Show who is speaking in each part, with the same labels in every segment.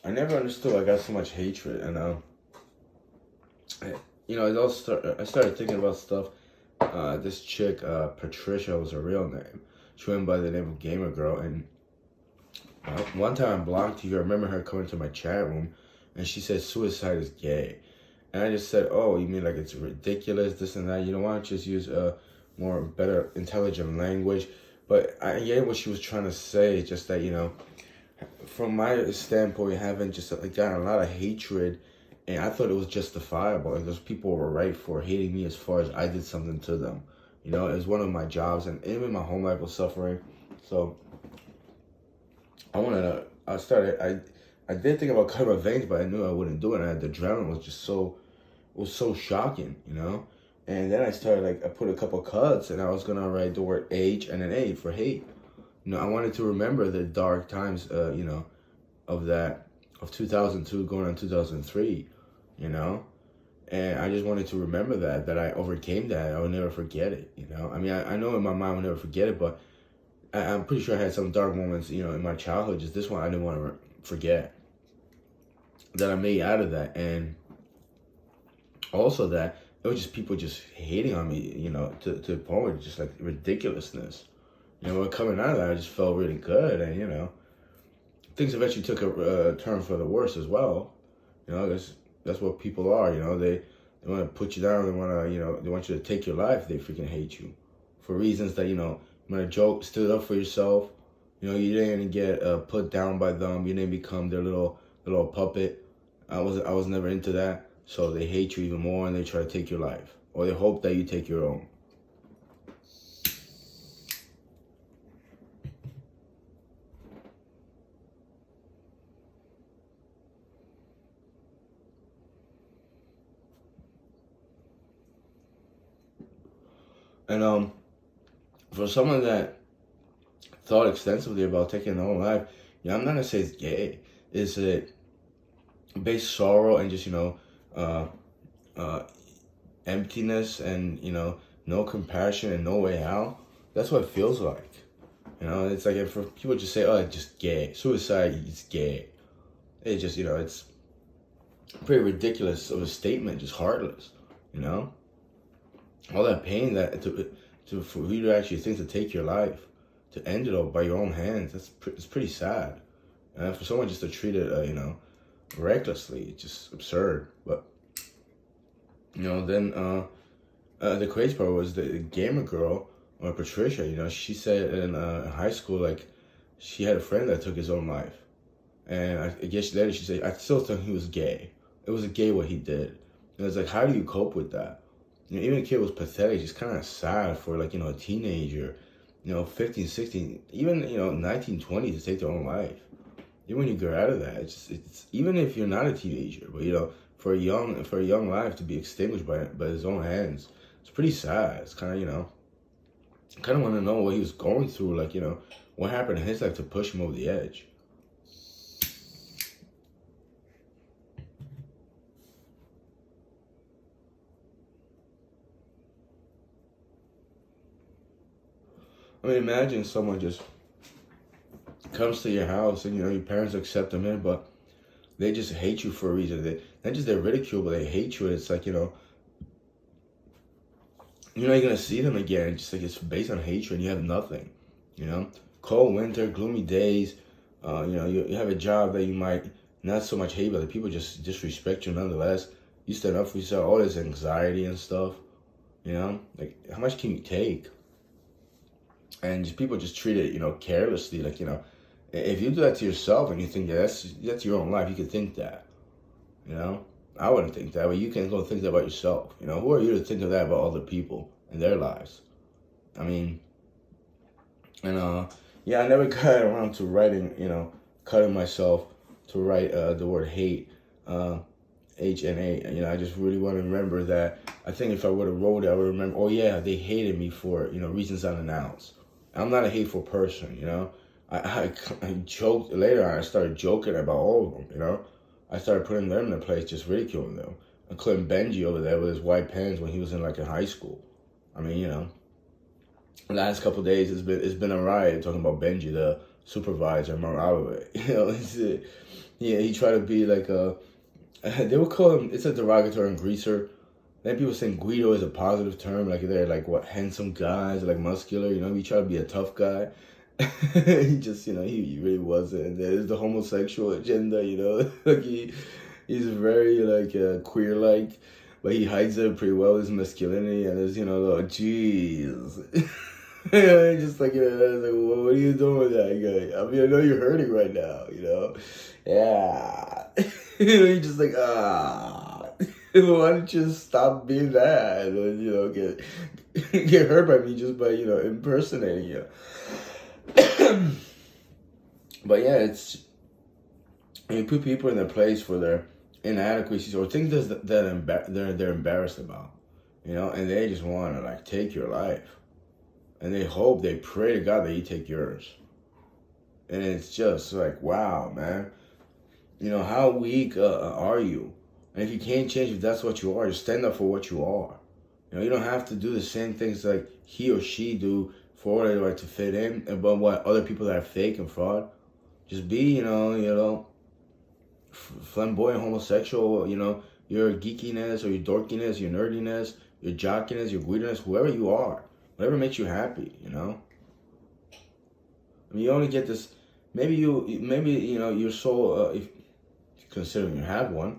Speaker 1: I never understood why I got so much hatred, and it all I started thinking about stuff. This chick, Patricia, was her real name. She went by the name of Gamer Girl, and one time I blocked her. I remember her coming to my chat room, and she said suicide is gay, and I just said, "Oh, you mean like it's ridiculous, this and that? You know, why don't you just use more better, intelligent language?" But I get what she was trying to say, just that from my standpoint, having just like gotten a lot of hatred, and I thought it was justifiable. Like those people were right for hating me as far as I did something to them. You know, it was one of my jobs, and even my home life was suffering. So I did think about cutting my veins, but I knew I wouldn't do it. And the adrenaline was just so shocking, And then I put a couple cuts, and I was gonna write the word H and an A for hate. I wanted to remember the dark times, of 2002 going on 2003, and I just wanted to remember that I overcame that. I will never forget it, I mean, I know in my mind I will never forget it, but I'm pretty sure I had some dark moments, in my childhood. Just this one, I didn't want to forget that I made out of that, and also that it was just people just hating on me, to the point where just like ridiculousness. When coming out of that, I just felt really good, and things eventually took a turn for the worse as well. That's what people are. They want to put you down. They want to they want you to take your life. They freaking hate you for reasons that when a joke stood up for yourself, you didn't get put down by them. You didn't become their little puppet. I was never into that. So they hate you even more, and they try to take your life, or they hope that you take your own. And for someone that thought extensively about taking their own life, I'm not gonna say it's gay. It's a base sorrow and just uh, uh, emptiness and no compassion and no way out. That's what it feels like. It's like if people just say, "Oh, it's just gay. Suicide is gay." It just it's pretty ridiculous of a statement, just heartless. All that pain that for you to actually think to take your life, to end it all by your own hands, it's pretty sad. And for someone just to treat it, recklessly, it's just absurd. But then the crazy part was the gamer girl, or Patricia. She said in high school, like, she had a friend that took his own life, and I guess later she said, I still think he was gay. It was gay what he did. And it's like, how do you cope with that? Even the kid was pathetic, just kind of sad for like, a teenager, 15, 16, even, 19, 20 to take their own life. Even when you get out of that, it's even if you're not a teenager, but for a young life to be extinguished by his own hands, it's pretty sad. It's kind of, I kind of want to know what he was going through, like, what happened in his life to push him over the edge. I mean, imagine someone just comes to your house and your parents accept them in, but they just hate you for a reason. Not just they ridicule, but they hate you. And it's like you're not gonna see them again. Just like it's based on hatred. You have nothing. Cold winter, gloomy days. You have a job that you might not so much hate, but the people just disrespect you nonetheless. You stand up for yourself. All this anxiety and stuff. Like how much can you take? And just people just treat it, carelessly. Like, if you do that to yourself and you think that's your own life, you can think that. I wouldn't think that, but you can go think that about yourself. Who are you to think of that about other people and their lives? I mean, and yeah, I never got around to writing, cutting myself to write the word hate, H and A. I just really want to remember that. I think if I would have wrote it, I would remember, oh yeah, they hated me for, reasons unannounced. I'm not a hateful person, I joked later on. I started joking about all of them, I started putting them in their place, just ridiculing them, including Benji over there with his white pants when he was in high school. I mean, the last couple of days it's been a riot talking about Benji, the supervisor, more out of it. Yeah, he tried to be like they would call him, it's a derogatory and greaser. Then people saying Guido is a positive term, like they're like what, handsome guys, like muscular, he tried to be a tough guy. He just, he really wasn't. And there's the homosexual agenda, like he's very like queer like, but he hides it pretty well, his masculinity, and his, the jeez. Just like, like, what are you doing with that guy? I mean, I know you're hurting right now, Yeah. You're just like, why don't you stop being that? And, get hurt by me just by, impersonating you. But yeah, you put people in their place for their inadequacies or things that they're embarrassed about, and they just want to like take your life. And they pray to God that you take yours. And it's just like, wow, man. How weak are you? And if you can't change, if that's what you are, just stand up for what you are. You don't have to do the same things like he or she do for order to fit in, but what other people that are fake and fraud. Just be, flamboyant homosexual, your geekiness or your dorkiness, your nerdiness, your jockiness, your weirdness, whoever you are. Whatever makes you happy, I mean, you only get this. Maybe your soul, if considering you have one,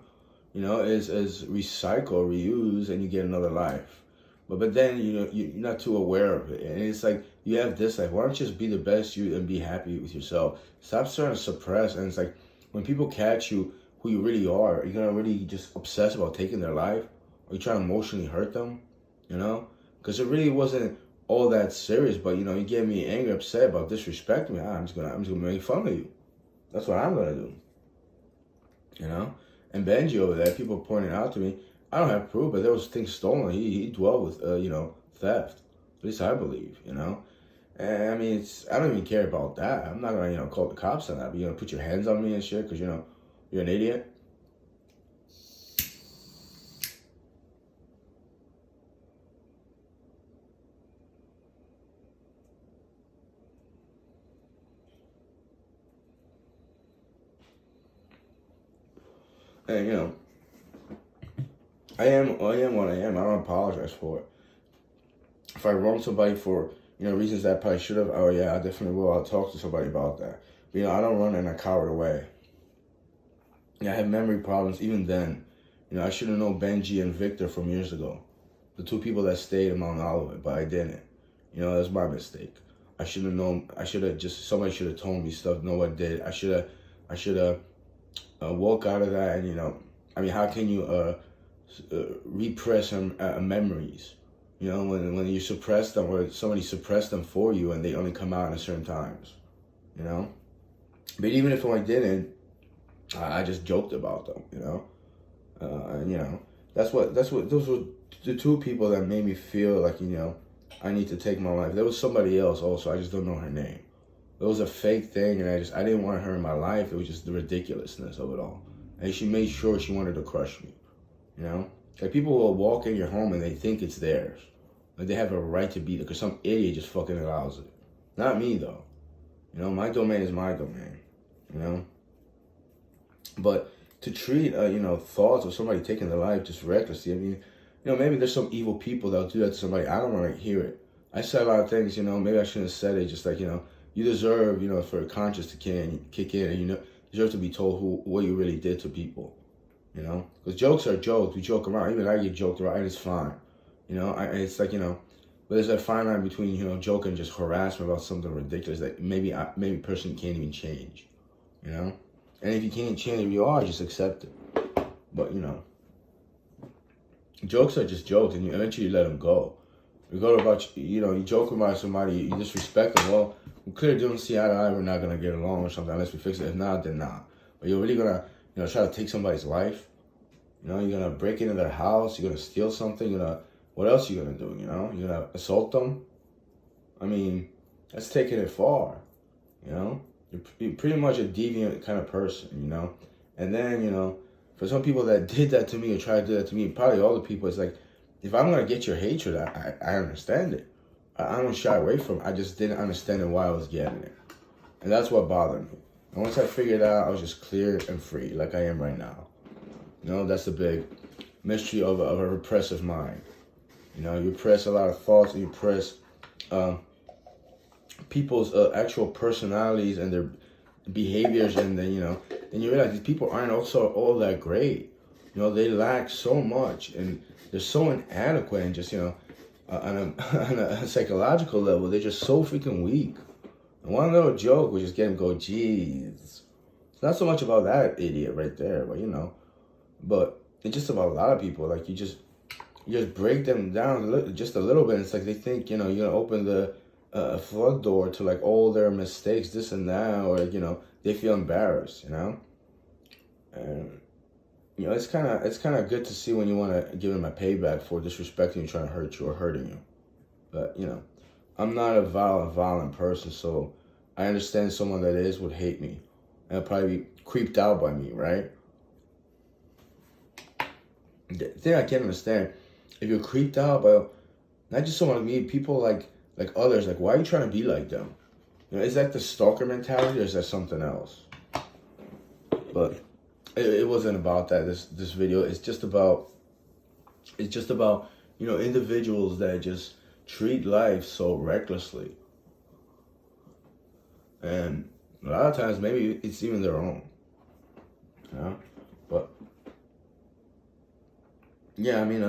Speaker 1: is recycle, reuse, and you get another life. But then you're not too aware of it, and it's like you have this life. Why don't you just be the best you and be happy with yourself? Stop trying to suppress. And it's like when people catch you, who you really are you gonna really just obsess about taking their life, or you try to emotionally hurt them, Because it really wasn't all that serious, but you get me angry, upset about disrespecting me. I'm just gonna make fun of you. That's what I'm gonna do. And Benji over there, people pointing out to me, I don't have proof, but there was things stolen. He dwelled with theft. At least I believe, And I mean, I don't even care about that. I'm not gonna call the cops on that. But put your hands on me and shit because you're an idiot. And I am what I am. I don't apologize for it. If I wrong somebody for reasons that I probably should have, oh yeah, I definitely will. I'll talk to somebody about that. But I don't run in a coward away. I have memory problems even then. I should have known Benji and Victor from years ago, the two people that stayed among all of it, but I didn't. That's my mistake. I should have known. Somebody should have told me stuff no one did. I should have walk out of that, and I mean, how can you repress memories? When you suppress them, or somebody suppressed them for you, and they only come out at certain times. But even if I didn't, I just joked about them. And those were the two people that made me feel like I need to take my life. There was somebody else also. I just don't know her name. It was a fake thing, and I didn't want her in my life. It was just the ridiculousness of it all. And she made sure she wanted to crush me, Like people will walk in your home and they think it's theirs. Like they have a right to be there because some idiot just fucking allows it. Not me, though. My domain is my domain, But to treat, thoughts of somebody taking their life just recklessly, I mean, maybe there's some evil people that'll do that to somebody. I don't want to hear it. I said a lot of things, maybe I shouldn't have said it, just like, you deserve, for a conscience to kick in, and you deserve to be told what you really did to people, because jokes are jokes. We joke around. Even I get joked around, and it's fine, it's like, but there's that fine line between, joking and just harassment about something ridiculous that maybe a person can't even change, and if you can't change who you are, just accept it. But jokes are just jokes, and eventually you let them go. You go about, you joke about somebody, you disrespect them. Well, we clearly don't see eye to eye. We're not gonna get along or something unless we fix it. If not, then not. But you're really gonna, try to take somebody's life. You're gonna break into their house. You're gonna steal something. What else are you gonna do? You're gonna assault them. I mean, that's taking it far. You're pretty much a deviant kind of person. And then for some people that did that to me or tried to do that to me, probably all the people, it's like, if I'm going to get your hatred, I understand it. I don't shy away from it. I just didn't understand why I was getting it. And that's what bothered me. And once I figured out, I was just clear and free, like I am right now. You know, that's the big mystery of a repressive mind. You know, you repress a lot of thoughts, and you repress people's actual personalities and their behaviors, and then, you know, then you realize these people aren't also all that great. You know, they lack so much, and they're so inadequate, and just, you know, on a psychological level, they're just so freaking weak. And one little joke would just get him go, geez. It's not so much about that idiot right there, but, you know, but it's just about a lot of people. Like, you just break them down just a little bit. It's like they think, you know, you're gonna open the flood door to like all their mistakes, this and that, or, you know, they feel embarrassed, you know. And, you know, it's kind of good to see when you want to give them a payback for disrespecting you, trying to hurt you, or hurting you. But, you know, I'm not a violent person, so I understand someone that is would hate me and probably be creeped out by me, right? The thing I can't understand, if you're creeped out by not just someone like me, people like others, like, why are you trying to be like them? You know, is that the stalker mentality, or is that something else? But it wasn't about that. This video, it's just about you know, individuals that just treat life so recklessly, and a lot of times maybe it's even their own. You know, but yeah, I mean,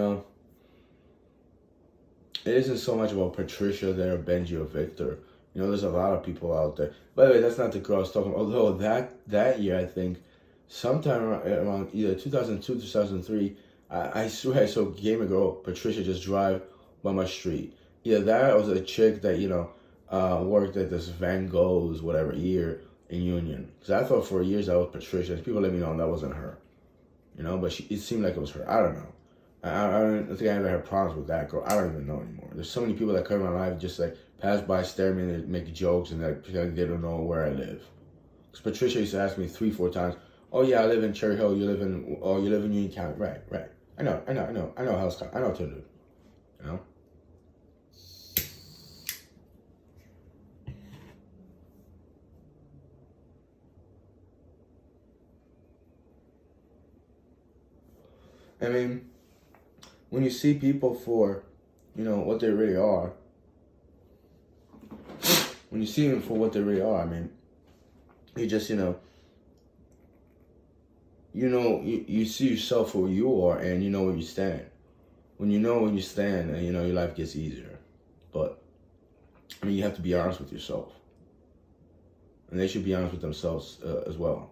Speaker 1: it isn't so much about Patricia there, or Benji, or Victor. You know, there's a lot of people out there. By the way, that's not the girl I was talking about. Although that year, I think, sometime around either 2002, 2003, I swear I saw a gamer girl, Patricia, just drive by my street. Either that, or was a chick that, you know, worked at this Van Gogh's, whatever, year in Union. Because I thought for years that was Patricia. People let me know that wasn't her. You know, but it seemed like it was her. I don't know. I don't think I ever had problems with that girl. I don't even know anymore. There's so many people that come in my life, just like pass by, stare at me, and make jokes, and like they don't know where I live. Because Patricia used to ask me 3-4 times, "Oh yeah, I live in Cherry Hill. You live in Union County, right? I know Hell's County. I know Tinder. You know." I mean, when you see people for, you know, what they really are, when you see them for what they really are, I mean, you just, you see yourself for who you are, and you know where you stand. When you know where you stand, and you know, your life gets easier. But, I mean, you have to be honest with yourself. And they should be honest with themselves as well.